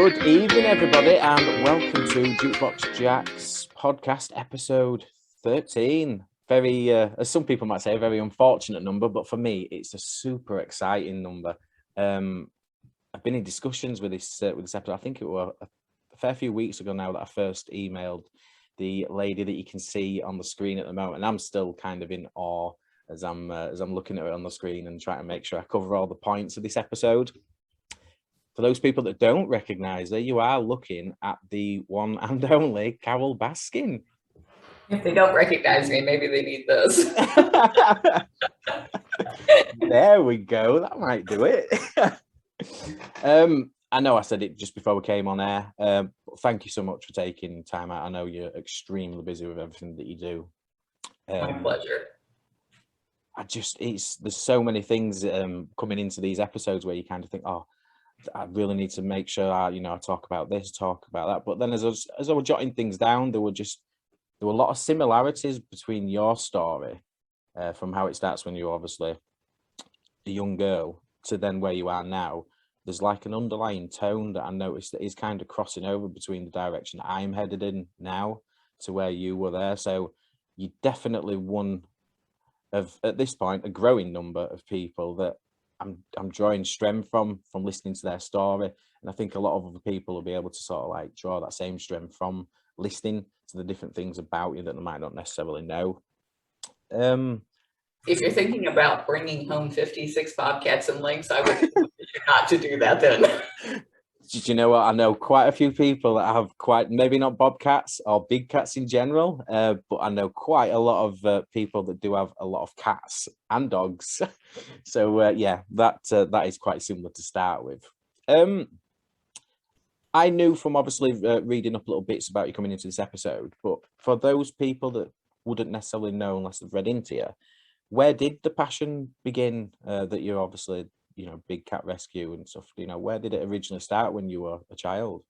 Good evening, everybody, and welcome to Jukebox Jax podcast episode 13. Very, as some people might say, a very unfortunate number, but for me, it's a super exciting number. I've been in discussions with this episode. I think it was a fair few weeks ago now that I first emailed the lady that you can see on the screen at the moment, and I'm still kind of in awe as I'm looking at it on the screen and trying to make sure I cover all the points of this episode. For those people that don't recognise her, you are looking at the one and only Carole Baskin. If they don't recognize me, maybe they need this. There we go. That might do it. I know I said it just before we came on air. But thank you so much for taking time out. I know you're extremely busy with everything that you do. My pleasure. There's so many things coming into these episodes where you kind of think, oh, I really need to make sure I talk about this, talk about that. But then as I was jotting things down, there were a lot of similarities between your story from how it starts when you're obviously a young girl to then where you are now. There's like an underlying tone that I noticed that is kind of crossing over between the direction I'm headed in now to where you were there. So you definitely one of, at this point, a growing number of people that I'm drawing strength from listening to their story, and I think a lot of other people will be able to sort of like draw that same strength from listening to the different things about you that they might not necessarily know. If you're thinking about bringing home 56 bobcats and lynx, I would encourage you not to do that then. Did you know what? I know quite a few people that have maybe not bobcats or big cats in general, but I know quite a lot of people that do have a lot of cats and dogs. So yeah, that is quite similar to start with. I knew from obviously reading up little bits about you coming into this episode, but for those people that wouldn't necessarily know unless they've read into you, where did the passion begin that you're obviously big cat rescue and stuff? Where did it originally start when you were a child?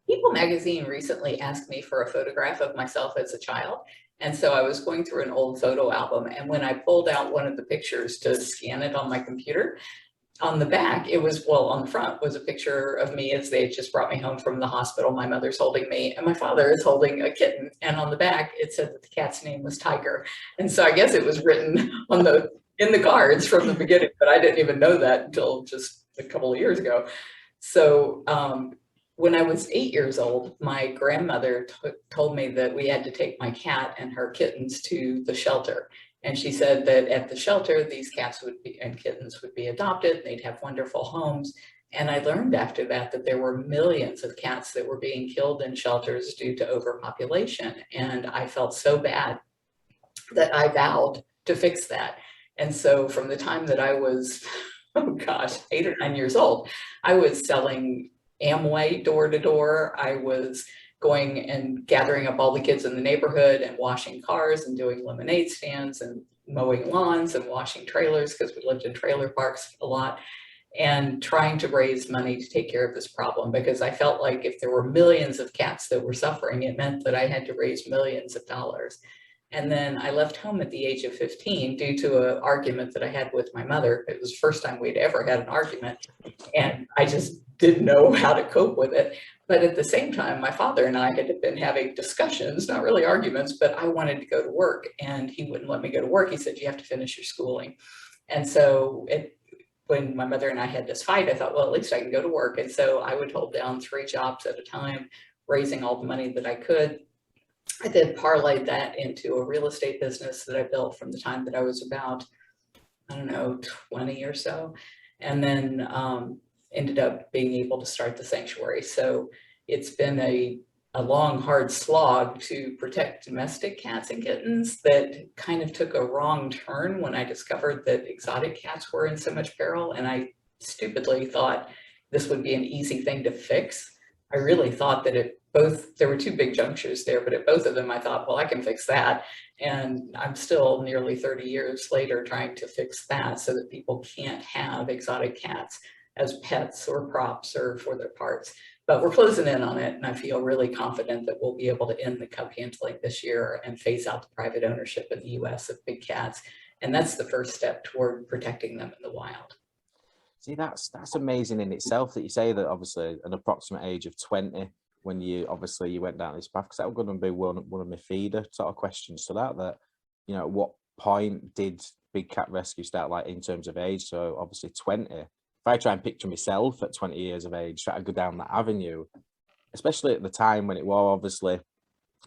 People magazine recently asked me for a photograph of myself as a child. And so I was going through an old photo album. And when I pulled out one of the pictures to scan it on my computer, on the back, on the front was a picture of me as they had just brought me home from the hospital. My mother's holding me and my father is holding a kitten. And on the back, it said that the cat's name was Tiger. And so I guess it was written in the cards from the beginning, but I didn't even know that until just a couple of years ago. So when I was 8 years old, my grandmother told me that we had to take my cat and her kittens to the shelter. And she said that at the shelter, these cats and kittens would be adopted, and they'd have wonderful homes. And I learned after that there were millions of cats that were being killed in shelters due to overpopulation. And I felt so bad that I vowed to fix that. And so from the time that I was, 8 or 9 years old, I was selling Amway door to door. I was going and gathering up all the kids in the neighborhood and washing cars and doing lemonade stands and mowing lawns and washing trailers because we lived in trailer parks a lot, and trying to raise money to take care of this problem, because I felt like if there were millions of cats that were suffering, it meant that I had to raise millions of dollars. And then I left home at the age of 15 due to an argument that I had with my mother. It was the first time we'd ever had an argument, and I just didn't know how to cope with it. But at the same time, my father and I had been having discussions, not really arguments, but I wanted to go to work and he wouldn't let me go to work. He said, you have to finish your schooling. And so when my mother and I had this fight, I thought, well, at least I can go to work. And so I would hold down 3 jobs at a time, raising all the money that I could. I then parlayed that into a real estate business that I built from the time that I was about, 20 or so. And then ended up being able to start the sanctuary. So it's been a long, hard slog to protect domestic cats and kittens that kind of took a wrong turn when I discovered that exotic cats were in so much peril. And I stupidly thought this would be an easy thing to fix. I really thought that there were 2 big junctures there, but at both of them, I thought, well, I can fix that. And I'm still nearly 30 years later trying to fix that so that people can't have exotic cats as pets or props or for their parts. But we're closing in on it, and I feel really confident that we'll be able to end the cub handling this year and phase out the private ownership in the US of big cats. And that's the first step toward protecting them in the wild. See, that's amazing in itself that you say that. Obviously, an approximate age of 20 when you went down this path, because that was going to be one of my feeder sort of questions to that. You know, at what point did Big Cat Rescue start, like in terms of age? So obviously 20. If I try and picture myself at 20 years of age, try to go down that avenue, especially at the time when it was obviously,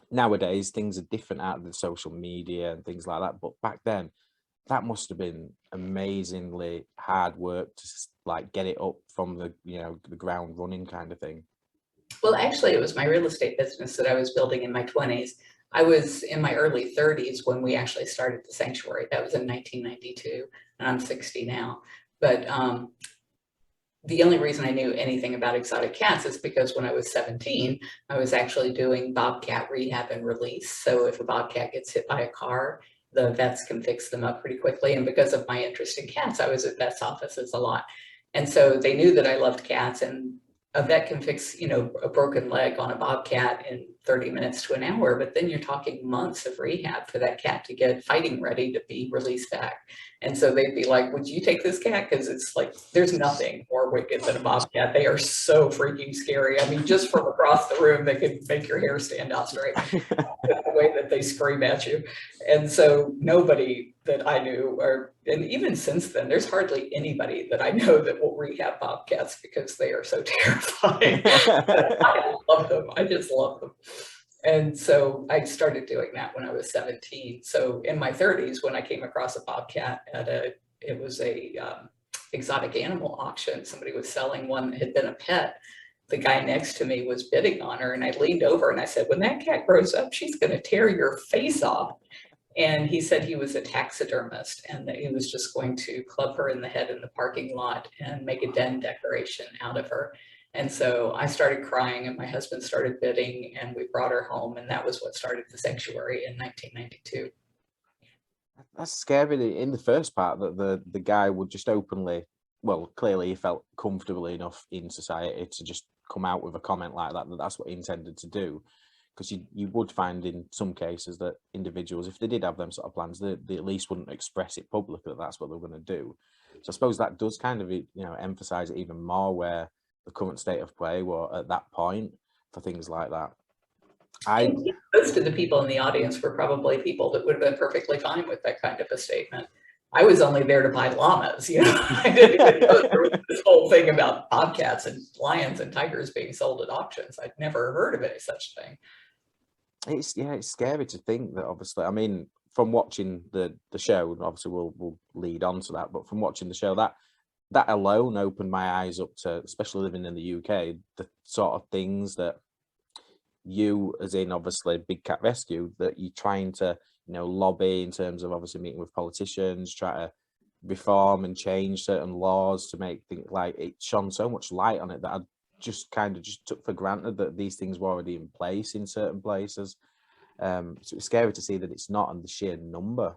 nowadays things are different out of the social media and things like that. But back then, that must have been amazingly hard work to like get it up from the, you know, the ground running kind of thing. Well, actually, it was my real estate business that I was building in my 20s. I was in my early 30s when we actually started the sanctuary. That was in 1992, and I'm 60 now. But the only reason I knew anything about exotic cats is because when I was 17, I was actually doing bobcat rehab and release. So if a bobcat gets hit by a car, the vets can fix them up pretty quickly. And because of my interest in cats, I was at vets' offices a lot. And so they knew that I loved cats, and a vet can fix, you know, a broken leg on a bobcat in 30 minutes to an hour, but then you're talking months of rehab for that cat to get fighting ready to be released back. And so they'd be like, would you take this cat? Because it's like, there's nothing more wicked than a bobcat. They are so freaking scary. I mean, just from across the room, they could make your hair stand out straight the way that they scream at you. And so nobody that I knew, and even since then, there's hardly anybody that I know that will rehab bobcats because they are so terrifying. I love them. I just love them. And so I started doing that when I was 17. So in my 30s, when I came across a bobcat at it was a exotic animal auction. Somebody was selling one that had been a pet. The guy next to me was bidding on her, and I leaned over and I said, when that cat grows up, she's going to tear your face off. And he said he was a taxidermist and that he was just going to club her in the head in the parking lot and make a den decoration out of her. And so I started crying, and my husband started bidding, and we brought her home, and that was what started the sanctuary in 1992. That's scary in the first part, that the guy would just openly, well, clearly he felt comfortable enough in society to just come out with a comment like that, that's what he intended to do. Because you would find in some cases that individuals, if they did have them sort of plans, they at least wouldn't express it publicly that that's what they're going to do. So I suppose that does kind of, you know, emphasize it even more where the current state of play were at that point for things like that. Most of the people in the audience were probably people that would have been perfectly fine with that kind of a statement. I was only there to buy llamas, you know. I didn't even know there was this whole thing about bobcats and lions and tigers being sold at auctions. I'd never heard of any such thing. It's scary to think that, obviously, I mean, from watching the show, obviously we'll lead on to that, but from watching the show, that alone opened my eyes up to, especially living in the UK, the sort of things that you, as in obviously Big Cat Rescue, that you're trying to, you know, lobby in terms of obviously meeting with politicians, try to reform and change certain laws to make things, like, it shone so much light on it that I just kind of just took for granted that these things were already in place in certain places. So it's scary to see that it's not on the sheer number.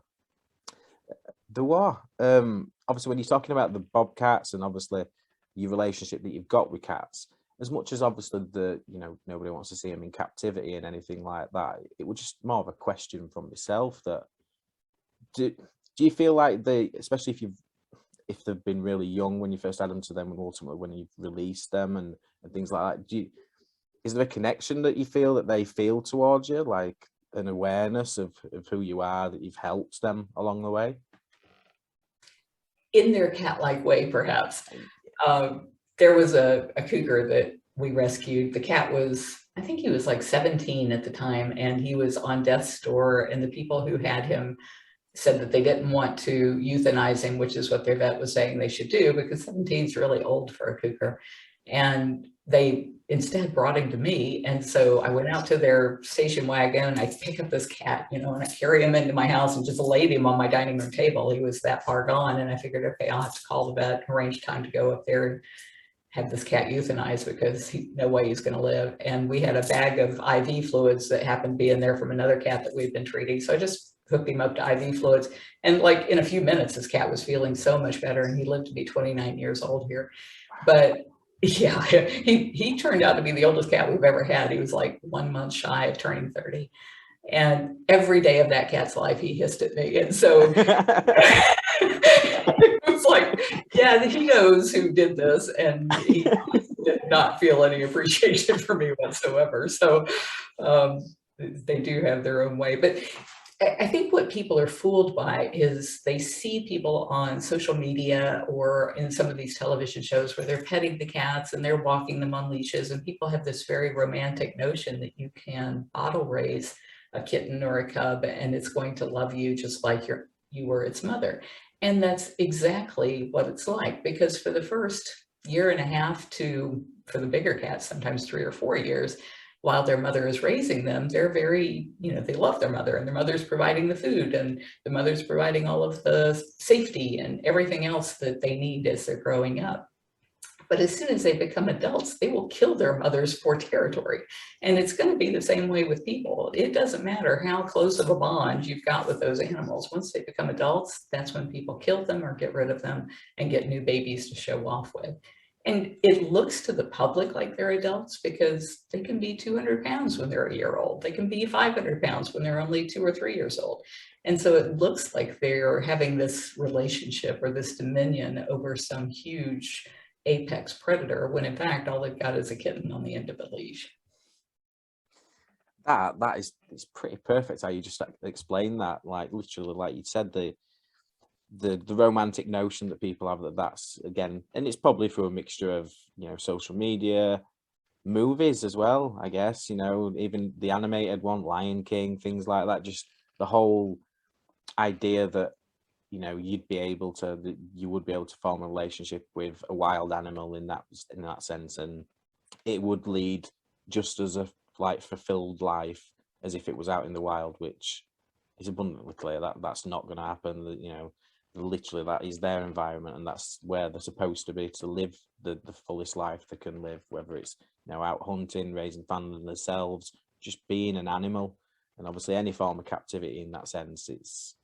There were obviously, when you're talking about the bobcats and obviously your relationship that you've got with cats, as much as obviously you know, nobody wants to see them in captivity and anything like that, it was just more of a question from myself that do you feel like especially if they've been really young when you first had them to them, and ultimately when you've released them and things like that, is there a connection that you feel that they feel towards you, like an awareness of who you are, that you've helped them along the way? In their cat-like way, perhaps. There was a cougar that we rescued. The cat was, I think he was like 17 at the time, and he was on death's door, and the people who had him said that they didn't want to euthanize him, which is what their vet was saying they should do, because 17 is really old for a cougar. And they instead brought him to me. And so I went out to their station wagon, and I pick up this cat, you know, and I carry him into my house and just laid him on my dining room table. He was that far gone. And I figured, okay, I'll have to call the vet, arrange time to go up there and have this cat euthanized, because no way he's going to live. And we had a bag of IV fluids that happened to be in there from another cat that we'd been treating. So I just hooked him up to IV fluids. And like in a few minutes, this cat was feeling so much better, and he lived to be 29 years old here. But yeah, he turned out to be the oldest cat we've ever had. He was like 1 month shy of turning 30. And every day of that cat's life, he hissed at me. And so it was like, Yeah, he knows who did this, and he did not feel any appreciation for me whatsoever. So they do have their own way. But I think what people are fooled by is they see people on social media or in some of these television shows where they're petting the cats and they're walking them on leashes, and people have this very romantic notion that you can bottle raise a kitten or a cub and it's going to love you just like you were its mother. And that's exactly what it's like, because for the first year and a half to, for the bigger cats, sometimes 3 or 4 years, while their mother is raising them, they're very, they love their mother, and their mother's providing the food, and the mother's providing all of the safety and everything else that they need as they're growing up. But as soon as they become adults, they will kill their mothers for territory. And it's going to be the same way with people. It doesn't matter how close of a bond you've got with those animals. Once they become adults, that's when people kill them or get rid of them and get new babies to show off with. And it looks to the public like they're adults because they can be 200 pounds when they're a year old. They can be 500 pounds when they're only 2 or 3 years old. And so it looks like they're having this relationship or this dominion over some huge apex predator, when in fact all they've got is a kitten on the end of a leash. That is, it's pretty perfect how you just explained that. Like literally, like you said, the romantic notion that people have that's again, and it's probably through a mixture of social media, movies as well, I guess, even the animated one, Lion King, things like that. Just the whole idea that you would be able to form a relationship with a wild animal in that sense, and it would lead just as a fulfilled life as if it was out in the wild, which is abundantly clear that that's not going to happen. Literally that is their environment, and that's where they're supposed to be to live the fullest life they can live, whether it's out hunting, raising family themselves, just being an animal. And obviously any form of captivity in that sense,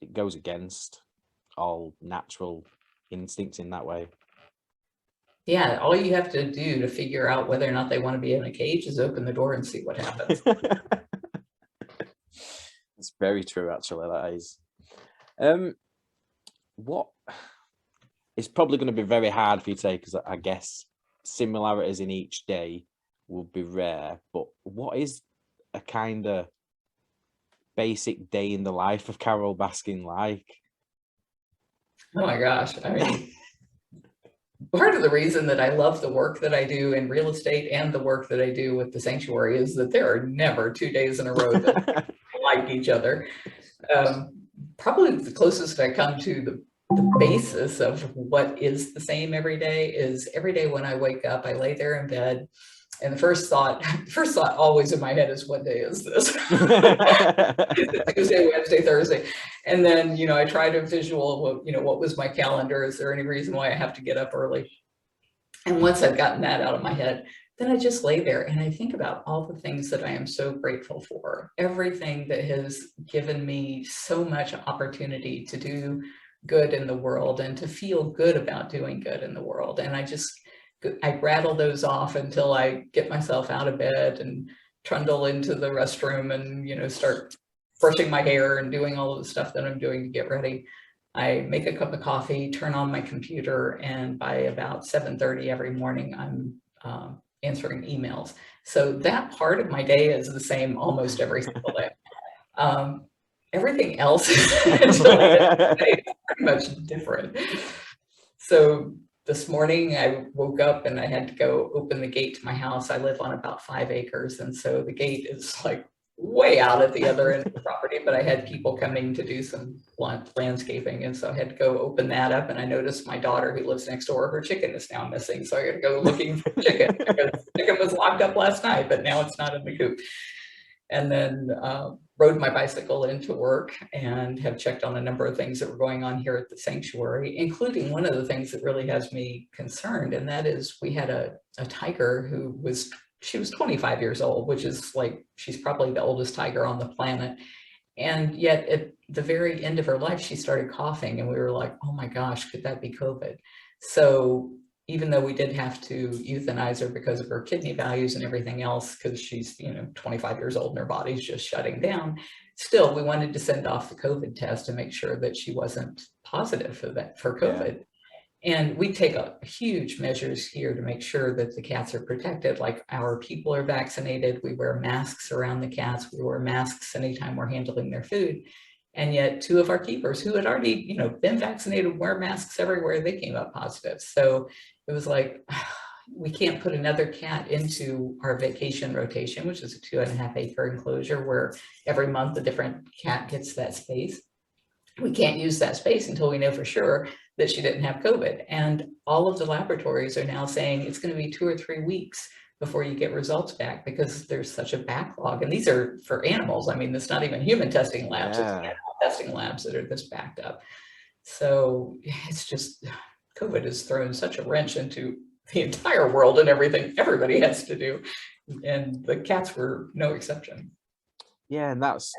it goes against all natural instincts in that way. Yeah, all you have to do to figure out whether or not they want to be in a cage is open the door and see what happens. It's very true, actually, that is. What it's probably going to be very hard for you to say, because I guess similarities in each day will be rare, but what is a kind of basic day in the life of Carole Baskin like? Oh my gosh, I mean, part of the reason that I love the work that I do in real estate and the work that I do with the sanctuary is that there are never 2 days in a row that like each other. Probably the closest I come to the basis of what is the same every day is every day when I wake up, I lay there in bed, and the first thought always in my head is, what day is this? Tuesday, Wednesday, Thursday. And then, I try to visual, what was my calendar? Is there any reason why I have to get up early? And once I've gotten that out of my head, then I just lay there and I think about all the things that I am so grateful for, everything that has given me so much opportunity to do good in the world and to feel good about doing good in the world. And I rattle those off until I get myself out of bed and trundle into the restroom and, start brushing my hair and doing all of the stuff that I'm doing to get ready. I make a cup of coffee, turn on my computer, and by about 7:30 every morning, I'm answering emails. So that part of my day is the same almost every single day. Everything else is pretty much different. So this morning I woke up and I had to go open the gate to my house. I live on about 5 acres, and so the gate is like way out at the other end of the property, but I had people coming to do some landscaping, and so I had to go open that up, and I noticed my daughter who lives next door, her chicken is now missing, so I got to go looking for chicken because the chicken was locked up last night, but now it's not in the coop. And then rode my bicycle into work and have checked on a number of things that were going on here at the sanctuary, including one of the things that really has me concerned, and that is we had a tiger who she was 25 years old, which is like, she's probably the oldest tiger on the planet. And yet at the very end of her life, she started coughing, and we were like, oh my gosh, could that be COVID? So even though we did have to euthanize her because of her kidney values and everything else, because she's 25 years old and her body's just shutting down, still we wanted to send off the COVID test to make sure that she wasn't positive for COVID. Yeah. And we take huge measures here to make sure that the cats are protected. Like our people are vaccinated. We wear masks around the cats. We wear masks anytime we're handling their food. And yet 2 of our keepers who had already, you know, been vaccinated, wear masks everywhere, they came up positive. So it was like, we can't put another cat into our vacation rotation, which is a 2.5 acre enclosure where every month a different cat gets that space. We can't use that space until we know for sure that she didn't have COVID. And all of the laboratories are now saying it's going to be 2 or 3 weeks before you get results back because there's such a backlog. And these are for animals. I mean, it's not even human testing labs, it's animal testing labs that are this backed up. So it's just, COVID has thrown such a wrench into the entire world and everything everybody has to do. And the cats were no exception. Yeah, and that's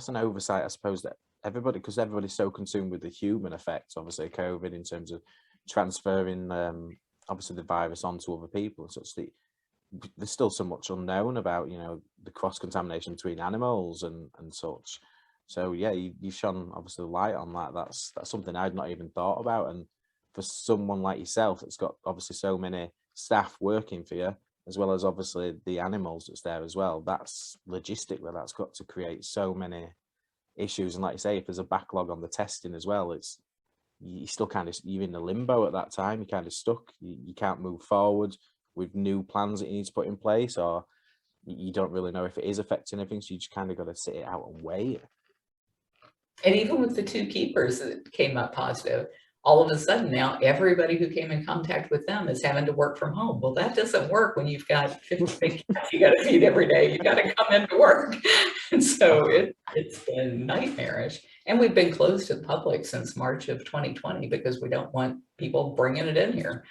an oversight, I suppose, that because everybody's so consumed with the human effects, obviously COVID, in terms of transferring obviously the virus onto other people and such. There's still so much unknown about, you know, the cross contamination between animals and such. So yeah, you shone obviously light on that. That's something I'd not even thought about. And for someone like yourself that's got obviously so many staff working for you, as well as obviously the animals that's there as well, that's logistically, that's got to create so many issues. And like you say, if there's a backlog on the testing as well, it's you still kind of, you're in the limbo at that time. You're kind of stuck. You can't move forward with new plans that you need to put in place, or you don't really know if it is affecting anything, so you just kind of got to sit it out and wait. And even with the 2 keepers that came up positive, all of a sudden now everybody who came in contact with them is having to work from home. Well, that doesn't work when you've got 50 cats you got to feed every day. You got to come into work. And so it's been nightmarish. And we've been closed to the public since March of 2020 because we don't want people bringing it in here.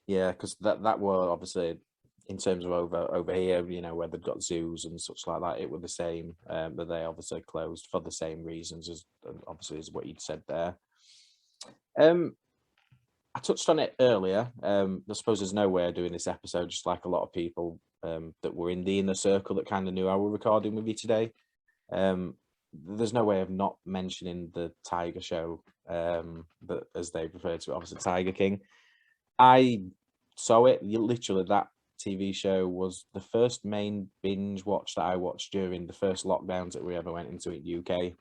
Yeah, because that were obviously, in terms of over here, you know, where they've got zoos and such like that, it were the same, but they obviously closed for the same reasons as obviously as what you'd said there. I touched on it earlier. I suppose there's no way of doing this episode, just like a lot of people that were in the inner circle that kind of knew I were recording with you today. There's no way of not mentioning the Tiger show, that, as they refer to it, obviously Tiger King. I saw it, literally that TV show was the first main binge watch that I watched during the first lockdowns that we ever went into in the UK.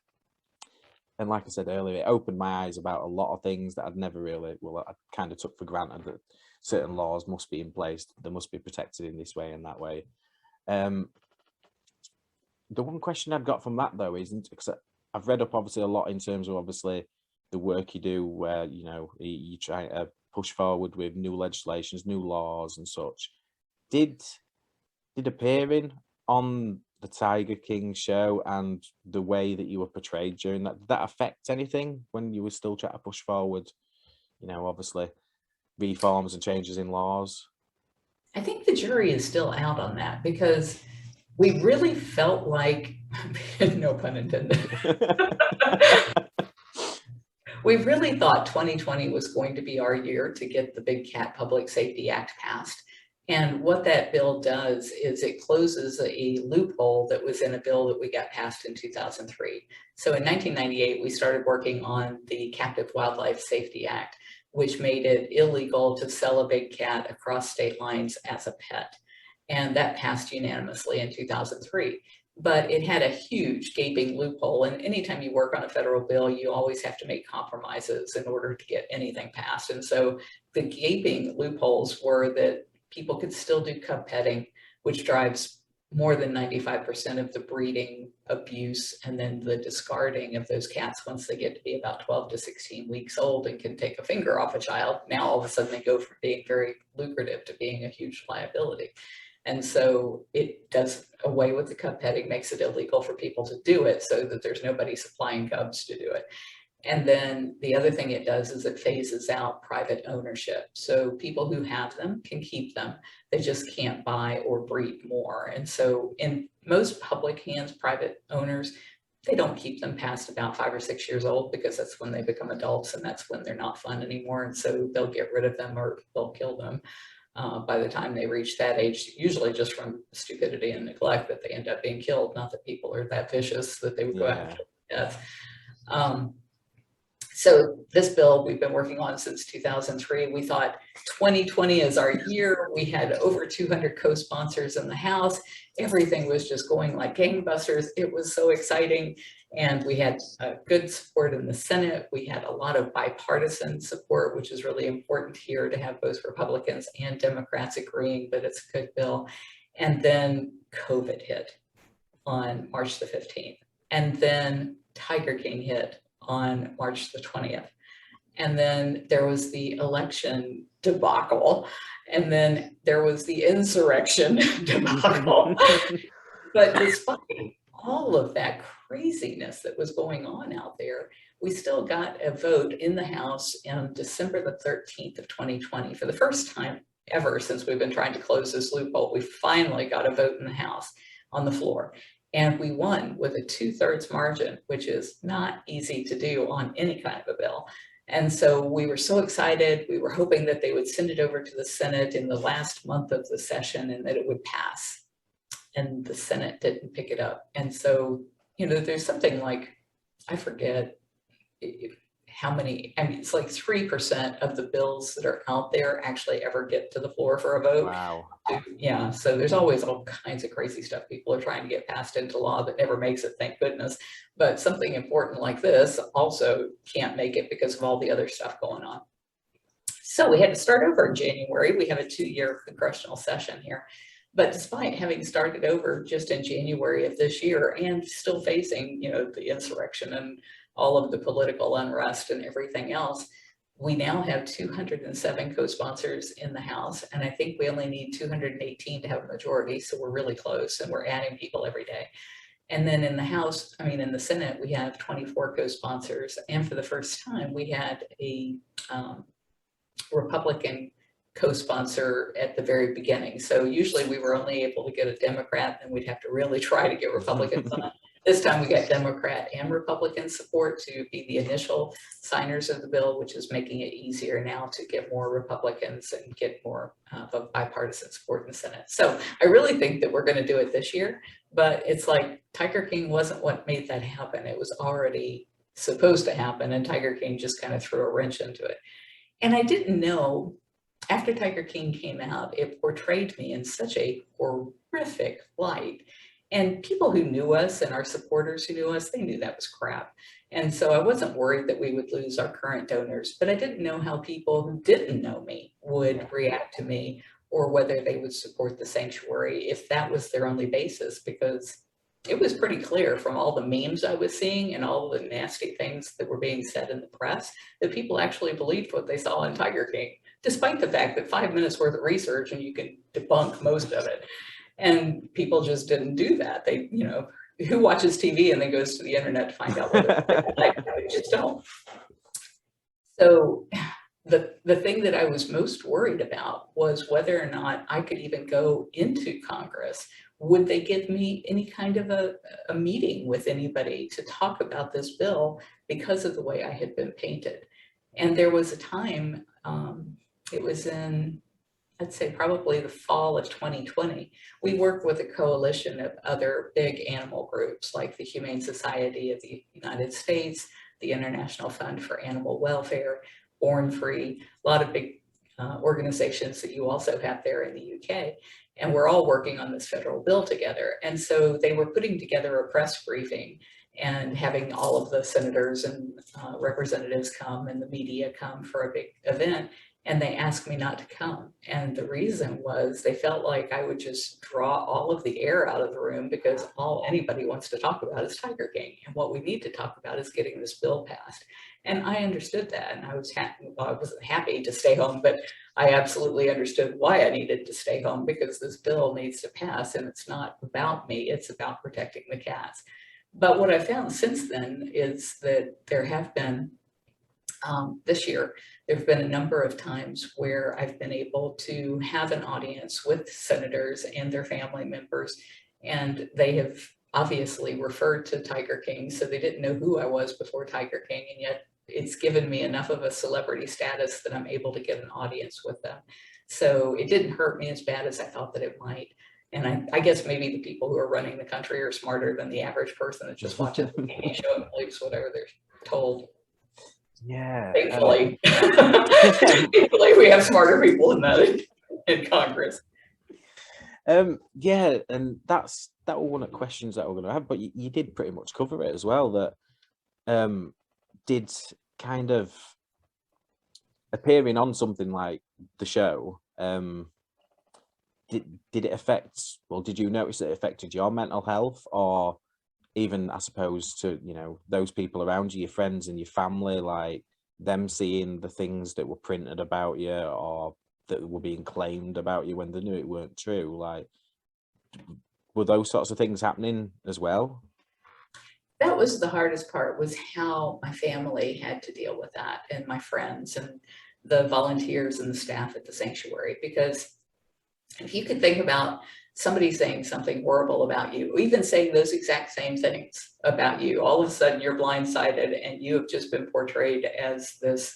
And like I said earlier, it opened my eyes about a lot of things that I'd never really, I kind of took for granted, that certain laws must be in place, they must be protected in this way and that way. The one question I've got from that, though, isn't, because I've read up obviously a lot in terms of obviously the work you do, where, you know, you try to push forward with new legislations, new laws and such. Did appearing on the Tiger King show and the way that you were portrayed during that, did that affect anything when you were still trying to push forward, you know, obviously reforms and changes in laws? I think the jury is still out on that because we really felt like, no pun intended, we really thought 2020 was going to be our year to get the Big Cat Public Safety Act passed. And what that bill does is it closes a loophole that was in a bill that we got passed in 2003. So in 1998, we started working on the Captive Wildlife Safety Act, which made it illegal to sell a big cat across state lines as a pet. And that passed unanimously in 2003. But it had a huge gaping loophole. And anytime you work on a federal bill, you always have to make compromises in order to get anything passed. And so the gaping loopholes were that people could still do cub petting, which drives more than 95% of the breeding, abuse, and then the discarding of those cats once they get to be about 12 to 16 weeks old and can take a finger off a child. Now all of a sudden they go from being very lucrative to being a huge liability. And so it does away with the cub petting, makes it illegal for people to do it so that there's nobody supplying cubs to do it. And then the other thing it does is it phases out private ownership. So people who have them can keep them. They just can't buy or breed more. And so in most public hands, private owners, they don't keep them past about 5 or 6 years old because that's when they become adults and that's when they're not fun anymore. And so they'll get rid of them or they'll kill them by the time they reach that age, usually just from stupidity and neglect that they end up being killed. Not that people are that vicious that they would go after death. So this bill we've been working on since 2003. We thought 2020 is our year. We had over 200 co-sponsors in the House. Everything was just going like gangbusters. It was so exciting. And we had good support in the Senate. We had a lot of bipartisan support, which is really important here to have both Republicans and Democrats agreeing that it's a good bill. And then COVID hit on March the 15th. And then Tiger King hit on March the 20th. And then there was the election debacle. And then there was the insurrection debacle. But despite all of that craziness that was going on out there, we still got a vote in the House on December the 13th of 2020. For the first time ever since we've been trying to close this loophole, we finally got a vote in the House on the floor. And we won with a 2/3 margin, which is not easy to do on any kind of a bill. And so we were so excited. We were hoping that they would send it over to the Senate in the last month of the session and that it would pass. And the Senate didn't pick it up. And so, you know, there's something like, I forget how many, I mean, it's like 3% of the bills that are out there actually ever get to the floor for a vote. Wow. Yeah, so there's always all kinds of crazy stuff people are trying to get passed into law that never makes it, thank goodness. But something important like this also can't make it because of all the other stuff going on. So we had to start over in January. We have a 2-year congressional session here. But despite having started over just in January of this year and still facing, you know, the insurrection and all of the political unrest and everything else, we now have 207 co-sponsors in the House, and I think we only need 218 to have a majority, so we're really close, and we're adding people every day. And then in the House, I mean in the Senate, we have 24 co-sponsors, and for the first time, we had a Republican co-sponsor at the very beginning. So usually we were only able to get a Democrat, and we'd have to really try to get Republicans on. This time we got Democrat and Republican support to be the initial signers of the bill, which is making it easier now to get more Republicans and get more bipartisan support in the Senate. So I really think that we're going to do it this year, but it's like Tiger King wasn't what made that happen. It was already supposed to happen, and Tiger King just kind of threw a wrench into it. And I didn't know, after Tiger King came out, it portrayed me in such a horrific light. And people who knew us and our supporters who knew us, they knew that was crap. And so I wasn't worried that we would lose our current donors, but I didn't know how people who didn't know me would react to me, or whether they would support the sanctuary if that was their only basis, because it was pretty clear from all the memes I was seeing and all the nasty things that were being said in the press that people actually believed what they saw in Tiger King, despite the fact that 5 minutes worth of research and you can debunk most of it. And people just didn't do that. They, you know, who watches TV and then goes to the internet to find out what it's like? They just don't. So the thing that I was most worried about was whether or not I could even go into Congress. Would they give me any kind of a meeting with anybody to talk about this bill because of the way I had been painted? And there was a time, it was in, I'd say probably the fall of 2020, we worked with a coalition of other big animal groups like the Humane Society of the United States, the International Fund for Animal Welfare, Born Free, a lot of big organizations that you also have there in the UK. And we're all working on this federal bill together. And so they were putting together a press briefing and having all of the senators and representatives come and the media come for a big event. And they asked me not to come. And the reason was they felt like I would just draw all of the air out of the room, because all anybody wants to talk about is Tiger King. And what we need to talk about is getting this bill passed. And I understood that. And I was happy, well, I wasn't happy to stay home, but I absolutely understood why I needed to stay home, because this bill needs to pass. And it's not about me, it's about protecting the cats. But what I found since then is that there have been, this year, there have been a number of times where I've been able to have an audience with senators and their family members, and they have obviously referred to Tiger King, so they didn't know who I was before Tiger King, and yet it's given me enough of a celebrity status that I'm able to get an audience with them. So it didn't hurt me as bad as I thought that it might. And I guess maybe the people who are running the country are smarter than the average person that just watches the TV show and believes whatever they're told. Yeah. Thankfully. Thankfully, we have smarter people than that in Congress. Yeah, and that was one of the questions that we're going to have, but you did pretty much cover it as well. That did kind of appearing on something like the show. Did it affect? Well, did you notice that it affected your mental health, or even, I suppose, to those people around you, your friends and your family, like them seeing the things that were printed about you or that were being claimed about you when they knew it weren't true? Like, were those sorts of things happening as well? That was the hardest part, was how my family had to deal with that, and my friends and the volunteers and the staff at the sanctuary. Because if you could think about somebody saying something horrible about you, even saying those exact same things about you, all of a sudden you're blindsided and you have just been portrayed as this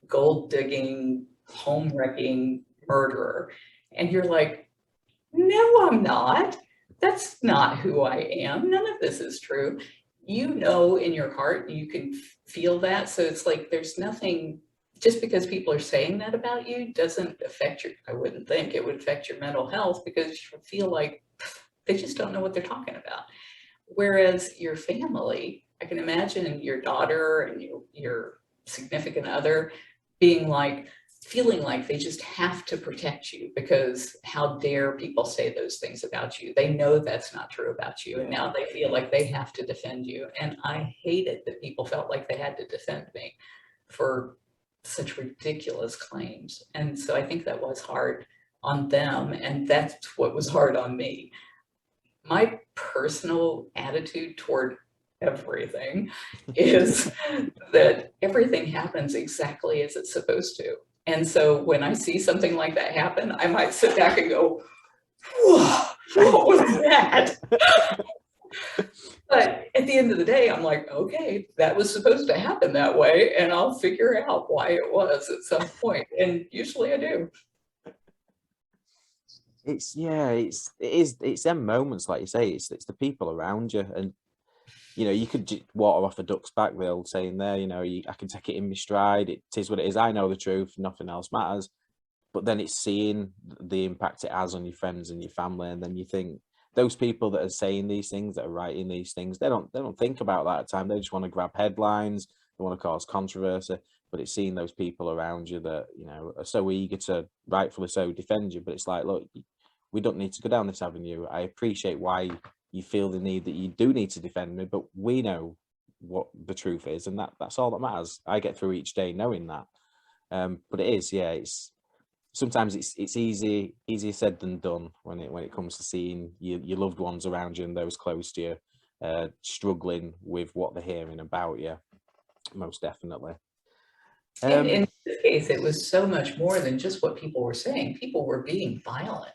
gold digging, home wrecking murderer. And you're like, no, I'm not. That's not who I am. None of this is true. You know, in your heart, you can feel that. So it's like, there's nothing, just because people are saying that about you doesn't affect your, I wouldn't think it would affect your mental health, because you feel like they just don't know what they're talking about. Whereas your family, I can imagine your daughter and your significant other being like, feeling like they just have to protect you, because how dare people say those things about you? They know that's not true about you, and now they feel like they have to defend you. And I hated that people felt like they had to defend me for such ridiculous claims. And so I think that was hard on them, and that's what was hard on me. My personal attitude toward everything is that everything happens exactly as it's supposed to. And so when I see something like that happen, I might sit back and go, what was that? But at the end of the day, I'm like, okay, that was supposed to happen that way, and I'll figure out why it was at some point. And usually I do. It's them moments, like you say, it's the people around you. And you could water off a duck's back, the old saying there. I can take it in my stride. It is what it is. I know the truth. Nothing else matters. But then it's seeing the impact it has on your friends and your family, and then you think those people that are saying these things, that are writing these things, they don't think about that at the time. They just want to grab headlines. They want to cause controversy. But it's seeing those people around you that are so eager to, rightfully so, defend you. But it's like, look, we don't need to go down this avenue. I appreciate why you feel the need that you do need to defend me, but we know what the truth is, and that's all that matters. I get through each day knowing that. But it is, yeah, it's sometimes it's easier said than done when it comes to seeing your loved ones around you and those close to you struggling with what they're hearing about you. Most definitely. And in this case, it was so much more than just what people were saying. People were being violent.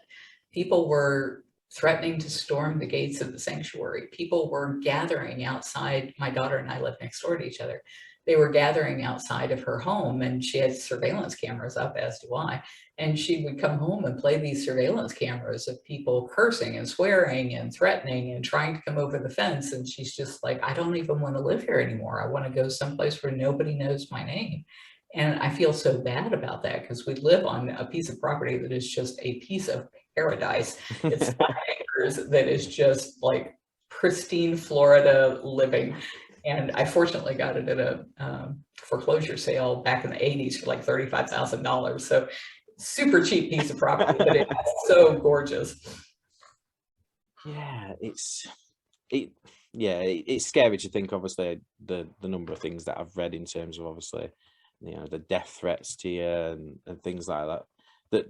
People were threatening to storm the gates of the sanctuary. People were gathering outside. My daughter and I live next door to each other. They were gathering outside of her home, and she had surveillance cameras up, as do I. And she would come home and play these surveillance cameras of people cursing and swearing and threatening and trying to come over the fence. And she's just like, I don't even want to live here anymore. I want to go someplace where nobody knows my name. And I feel so bad about that, because we live on a piece of property that is just a piece of paradise. It's 5 acres that is just like pristine Florida living. And I fortunately got it at a foreclosure sale back in the 80s for like $35,000. So super cheap piece of property, but it's so gorgeous. Yeah, it's scary to think, obviously, the number of things that I've read in terms of, obviously, the death threats to you and things like that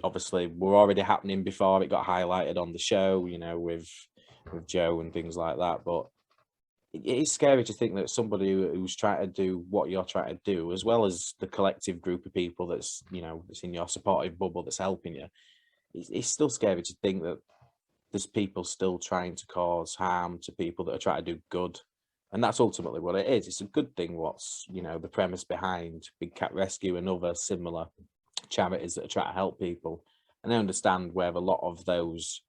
obviously were already happening before it got highlighted on the show, with Joe and things like that. But it is scary to think that somebody who's trying to do what you're trying to do, as well as the collective group of people that's that's in your supportive bubble that's helping you, it's still scary to think that there's people still trying to cause harm to people that are trying to do good. And that's ultimately what it is. It's a good thing. What's the premise behind Big Cat Rescue and other similar charities that are trying to help people. And I understand where a lot of those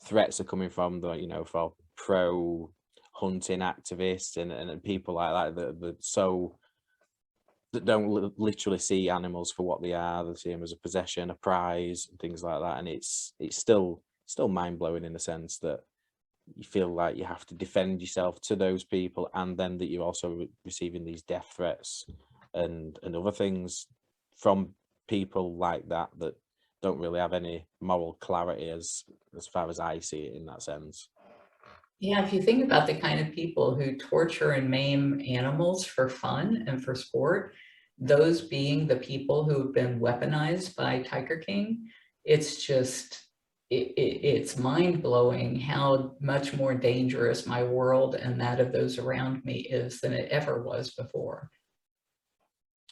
threats are coming from, for pro hunting activists and people like that, that so that don't literally see animals for what they are. They see them as a possession, a prize, and things like that. And it's still mind blowing in the sense that you feel like you have to defend yourself to those people, and then that you're also receiving these death threats and other things from people like that don't really have any moral clarity as far as I see it in that sense. Yeah, if you think about the kind of people who torture and maim animals for fun and for sport, those being the people who have been weaponized by Tiger King, it's just, it's mind-blowing how much more dangerous my world and that of those around me is than it ever was before.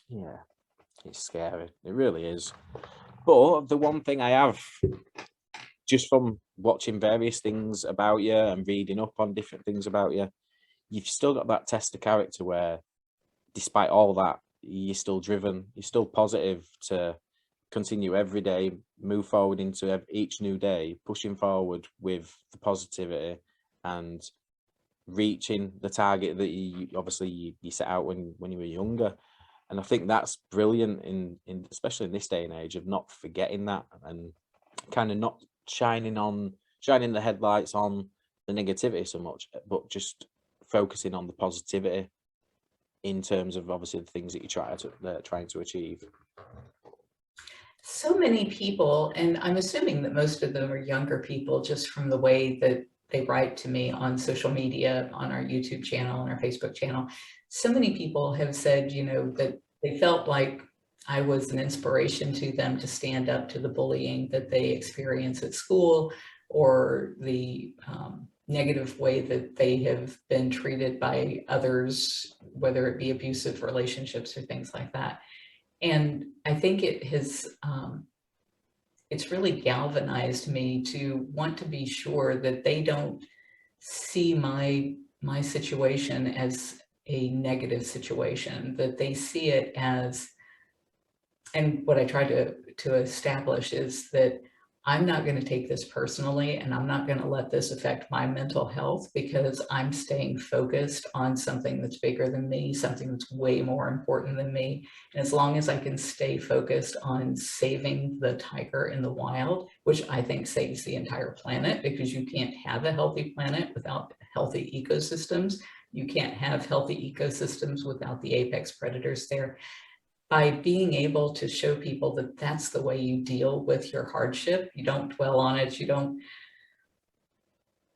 Yeah, it's scary. It really is. But the one thing I have, just from watching various things about you and reading up on different things about you, you've still got that test of character where, despite all that, you're still driven, you're still positive to continue every day, move forward into each new day, pushing forward with the positivity and reaching the target that you obviously you set out when you were younger. And I think that's brilliant in especially in this day and age, of not forgetting that and kind of not shining the headlights on the negativity so much, but just focusing on the positivity in terms of obviously the things that you're trying to achieve. So many people, and I'm assuming that most of them are younger people, just from the way that they write to me on social media, on our YouTube channel, and our Facebook channel. So many people have said, you know, that they felt like I was an inspiration to them to stand up to the bullying that they experience at school, or the negative way that they have been treated by others, whether it be abusive relationships or things like that. And I think it has, it's really galvanized me to want to be sure that they don't see my situation as a negative situation, that they see it as, and what I try to establish is that I'm not going to take this personally, and I'm not going to let this affect my mental health, because I'm staying focused on something that's bigger than me, something that's way more important than me. And as long as I can stay focused on saving the tiger in the wild, which I think saves the entire planet, because you can't have a healthy planet without healthy ecosystems. You can't have healthy ecosystems without the apex predators there. By being able to show people that that's the way you deal with your hardship, you don't dwell on it, you don't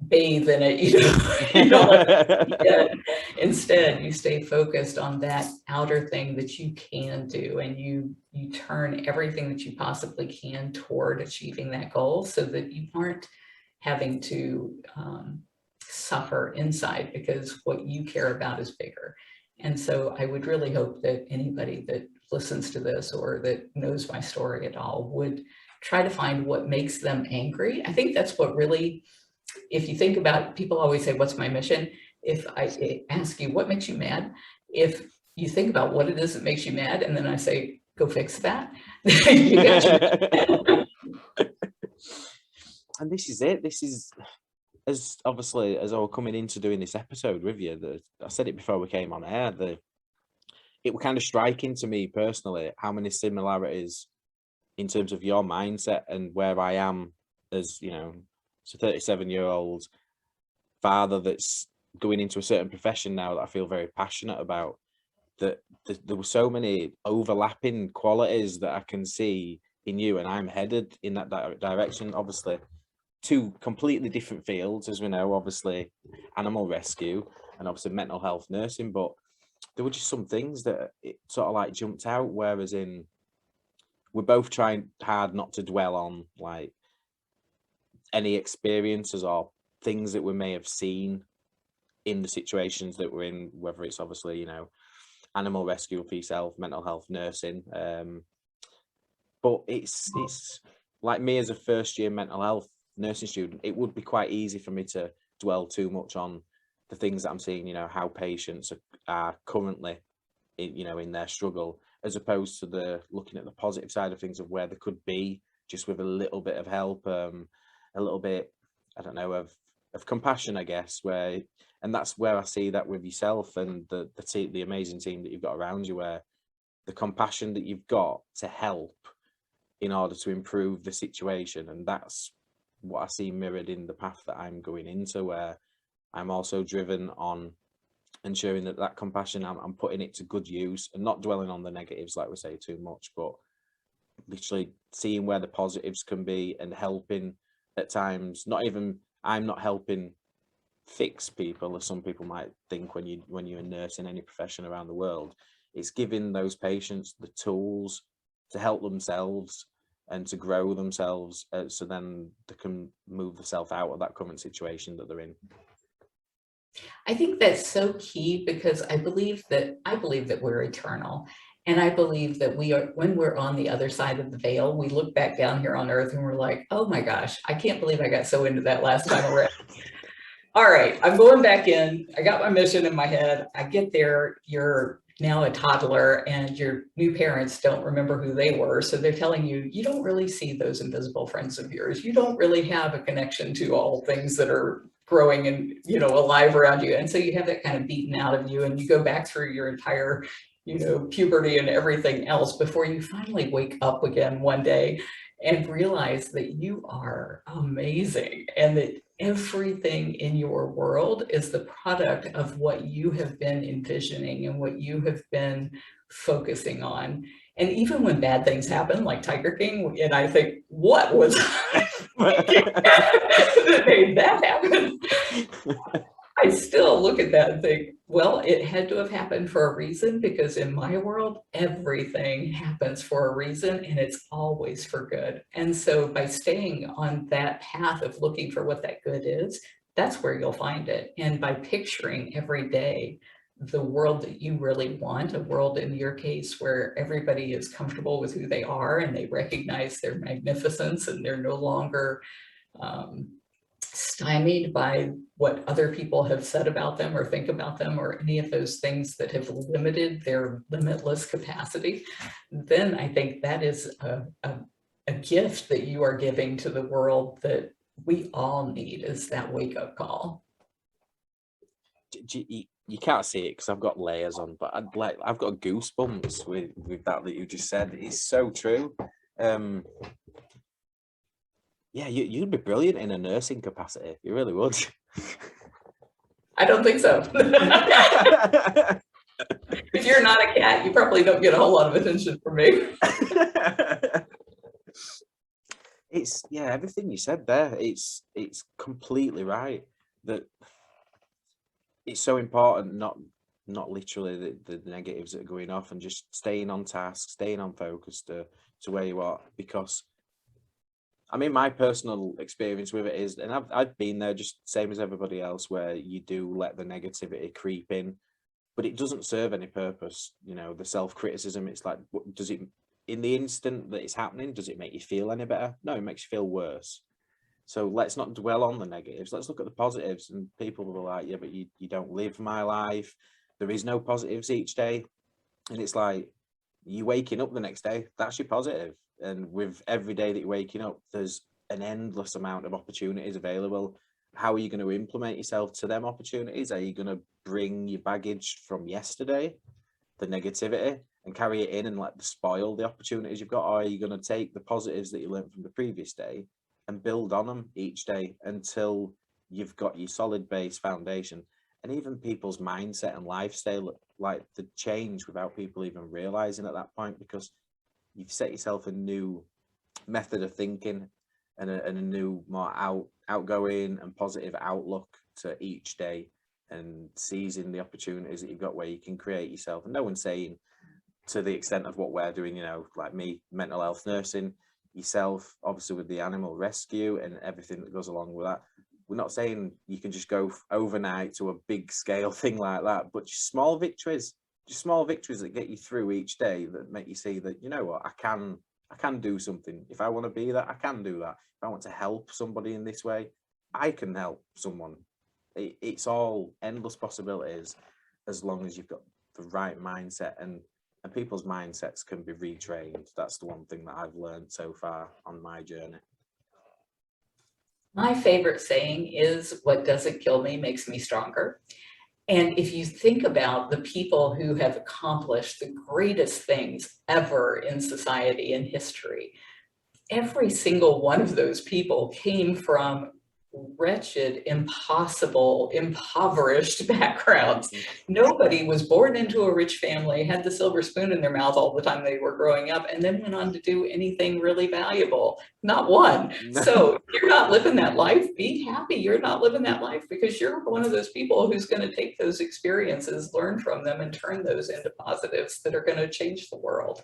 bathe in it, you don't let it get. Instead, you stay focused on that outer thing that you can do, and you turn everything that you possibly can toward achieving that goal, so that you aren't having to suffer inside, because what you care about is bigger. And so I would really hope that anybody that listens to this, or that knows my story at all, would try to find what makes them angry. I think that's what really, if you think about, people always say, what's my mission? If I ask you, what makes you mad? If you think about what it is that makes you mad, and then I say, go fix that, you got your And this is it. This is, as obviously as I was coming into doing this episode with you, I said it before we came on air, it was kind of striking to me personally how many similarities in terms of your mindset and where I am as, you know, as a 37-year-old father that's going into a certain profession now that I feel very passionate about. That there were so many overlapping qualities that I can see in you, and I'm headed in that direction. Obviously, two completely different fields, as we know, obviously animal rescue and obviously mental health nursing, but there were just some things that it sort of like jumped out, whereas in we're both trying hard not to dwell on like any experiences or things that we may have seen in the situations that we're in, whether it's obviously, you know, animal rescue, peace health, mental health nursing, but it's like me as a first year mental health nursing student, it would be quite easy for me to dwell too much on the things that I'm seeing, you know, how patients are currently you know, in their struggle, as opposed to looking at the positive side of things, of where they could be just with a little bit of help, a little bit, I don't know, of compassion, I guess, and that's where I see that with yourself and the amazing team that you've got around you, where the compassion that you've got to help in order to improve the situation. And that's what I see mirrored in the path that I'm going into, where I'm also driven on ensuring that that compassion, I'm putting it to good use and not dwelling on the negatives, like we say, too much, but literally seeing where the positives can be and helping at times. I'm not helping fix people, as some people might think when you're a nurse in any profession around the world. It's giving those patients the tools to help themselves and to grow themselves, so then they can move themselves out of that current situation that they're in. I think that's so key, because I believe that we're eternal. And I believe that when we're on the other side of the veil, we look back down here on earth and we're like, oh my gosh, I can't believe I got so into that last time around. All right, I'm going back in. I got my mission in my head. I get there, you're now a toddler and your new parents don't remember who they were. So they're telling you, you don't really see those invisible friends of yours. You don't really have a connection to all things that are growing and, you know, alive around you. And so you have that kind of beaten out of you, and you go back through your entire, you know, puberty and everything else before you finally wake up again one day and realize that you are amazing, and that everything in your world is the product of what you have been envisioning and what you have been focusing on. And even when bad things happen, like Tiger King, and I think, what was I thinking that made that happen? I still look at that and think, well, it had to have happened for a reason, because in my world, everything happens for a reason, and it's always for good. And so by staying on that path of looking for what that good is, that's where you'll find it. And by picturing every day the world that you really want, a world in your case where everybody is comfortable with who they are and they recognize their magnificence, and they're no longer stymied by what other people have said about them or think about them, or any of those things that have limited their limitless capacity, then I think that is a gift that you are giving to the world that we all need, is that wake-up call. You can't see it because I've got layers on, but I've got goosebumps with that you just said. It's so true. Yeah, you'd be brilliant in a nursing capacity. You really would. I don't think so. If you're not a cat, you probably don't get a whole lot of attention from me. It's, yeah, everything you said there, it's completely right. That it's so important, not literally the negatives that are going off, and just staying on task, staying on focus to where you are. Because I mean, my personal experience with it is, and I've been there just same as everybody else, where you do let the negativity creep in, but it doesn't serve any purpose. You know, the self-criticism, it's like, does it, in the instant that it's happening, does it make you feel any better? No, it makes you feel worse. So let's not dwell on the negatives. Let's look at the positives. And people will be like, yeah, but you don't live my life. There is no positives each day. And it's like, you waking up the next day, that's your positive. And with every day that you're waking up, there's an endless amount of opportunities available. How are you going to implement yourself to them opportunities? Are you going to bring your baggage from yesterday, the negativity, and carry it in and let spoil the opportunities you've got? Or are you going to take the positives that you learned from the previous day and build on them each day until you've got your solid base foundation? And even people's mindset and lifestyle, like, the change without people even realizing at that point, because you've set yourself a new method of thinking and a new, more outgoing and positive outlook to each day, and seizing the opportunities that you've got where you can create yourself. And no one's saying to the extent of what we're doing, you know, like me, mental health nursing, yourself, obviously with the animal rescue and everything that goes along with that. We're not saying you can just go overnight to a big scale thing like that, but just small victories that get you through each day, that make you see that, you know what, I can do something. If I want to be that, I can do that. If I want to help somebody in this way, I can help someone. It's all endless possibilities, as long as you've got the right mindset, and people's mindsets can be retrained. That's the one thing that I've learned so far on my journey. My favorite saying is, what doesn't kill me makes me stronger. And if you think about the people who have accomplished the greatest things ever in society and history, every single one of those people came from wretched, impossible, impoverished backgrounds. Nobody was born into a rich family, had the silver spoon in their mouth all the time they were growing up, and then went on to do anything really valuable. Not one. So if you're not living that life, be happy you're not living that life, because you're one of those people who's going to take those experiences, learn from them, and turn those into positives that are going to change the world.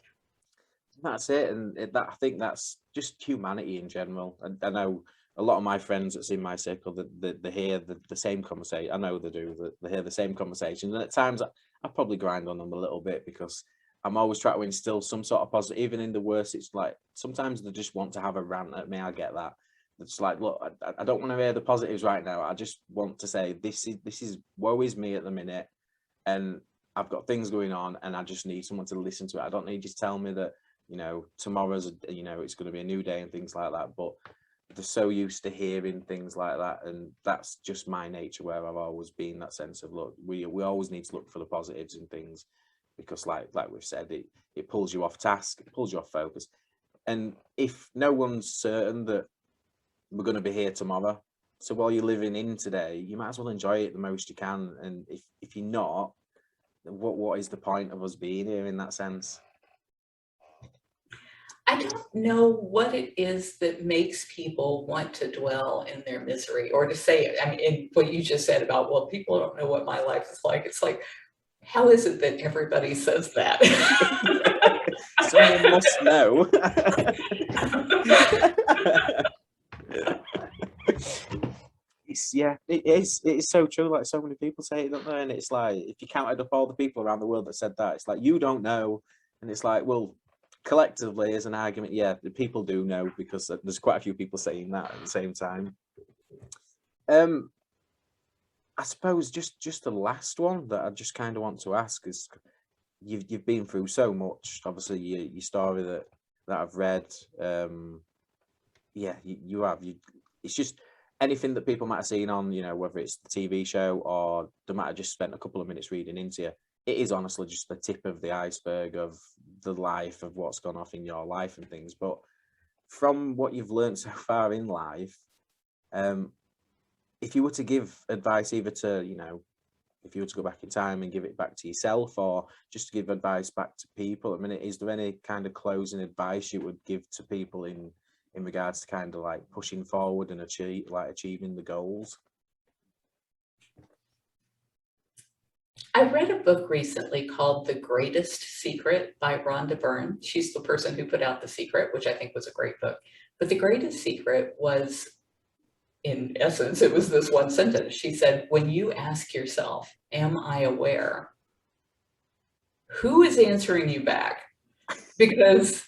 That's it, and I think that's just humanity in general. I know a lot of my friends that's in my circle that they hear the same conversation. I know they do. They hear the same conversations, and at times I probably grind on them a little bit, because I'm always trying to instill some sort of positive. Even in the worst, it's like sometimes they just want to have a rant at me. I get that. It's like, look, I don't want to hear the positives right now. I just want to say this is woe is me at the minute, and I've got things going on, and I just need someone to listen to it. I don't need you to tell me that, you know, tomorrow's, you know, it's going to be a new day and things like that. But they're so used to hearing things like that, and that's just my nature, where I've always been that sense of, look, we always need to look for the positives in things, because like we've said, it pulls you off task, it pulls you off focus. And if no one's certain that we're going to be here tomorrow, so while you're living in today, you might as well enjoy it the most you can. And if you're not, then what is the point of us being here in that sense? I don't know what it is that makes people want to dwell in their misery, or to say, I mean, in what you just said about, well, people don't know what my life is like. It's like, how is it that everybody says that? Someone must know. It is so true. Like, so many people say it, don't they? And it's like, if you counted up all the people around the world that said that, it's like, you don't know. And it's like, well, collectively as an argument, yeah, the people do know, because there's quite a few people saying that at the same time. I suppose just the last one that I just kind of want to ask is, you've been through so much. Obviously, your story that I've read, yeah, you have. It's just anything that people might have seen on, you know, whether it's the TV show or they might have just spent a couple of minutes reading into you. It is honestly just the tip of the iceberg of the life of what's gone off in your life and things. But from what you've learned so far in life, if you were to give advice, either to, you know, if you were to go back in time and give it back to yourself, or just to give advice back to people, I mean, is there any kind of closing advice you would give to people in regards to kind of like pushing forward and achieving the goals? I read a book recently called The Greatest Secret by Rhonda Byrne. She's the person who put out The Secret, which I think was a great book. But The Greatest Secret was, in essence, it was this one sentence. She said, when you ask yourself, am I aware? Who is answering you back? Because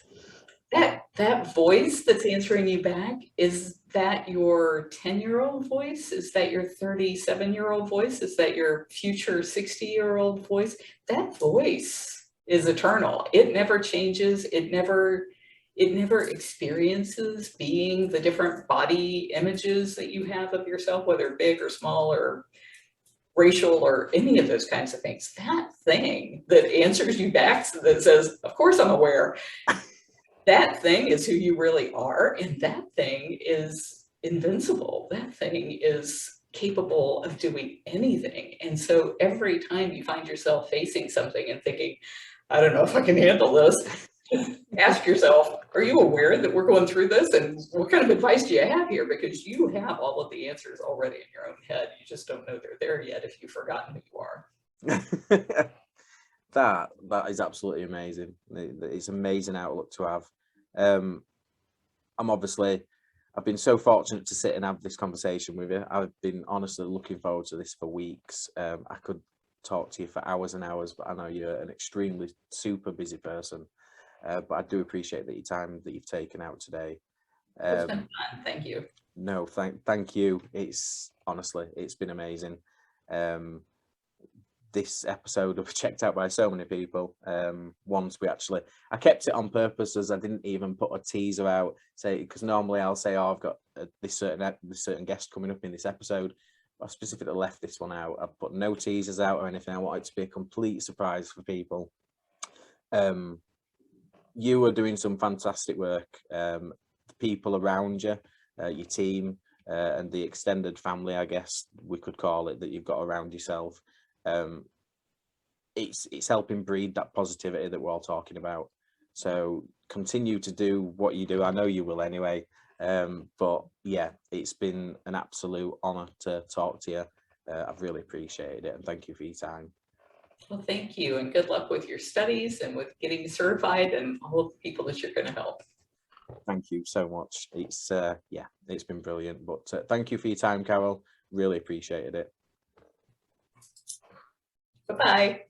that voice that's answering you back, is that your 10-year-old voice? Is that your 37-year-old voice? Is that your future 60-year-old voice? That voice is eternal. It never changes. It never experiences being the different body images that you have of yourself, whether big or small or racial or any of those kinds of things. That thing that answers you back, that says, of course I'm aware, that thing is who you really are, and that thing is invincible. That thing is capable of doing anything. And so every time you find yourself facing something and thinking, I don't know if I can handle this, ask yourself, are you aware that we're going through this? And what kind of advice do you have here? Because you have all of the answers already in your own head. You just don't know they're there yet if you've forgotten who you are. That is absolutely amazing. It's an amazing outlook to have. I've been so fortunate to sit and have this conversation with you. I've been honestly looking forward to this for weeks. I could talk to you for hours and hours, but I know you're an extremely super busy person. But I do appreciate your time that you've taken out today. It's been fun. Thank you. No, thank you. It's been amazing. This episode will be checked out by so many people. I kept it on purpose, as I didn't even put a teaser out, because normally I'll say, oh, I've got this certain guest coming up in this episode, I specifically left this one out. I've put no teasers out or anything. I want it to be a complete surprise for people. You are doing some fantastic work. The people around you, your team, and the extended family, I guess we could call it, that you've got around yourself. It's helping breed that positivity that we're all talking about. So continue to do what you do. I know you will anyway. But yeah, it's been an absolute honor to talk to you. I've really appreciated it, and thank you for your time. Well, thank you, and good luck with your studies and with getting certified and all of the people that you're going to help. Thank you so much. It's yeah, it's been brilliant. But thank you for your time, Carole. Really appreciated it. Bye-bye.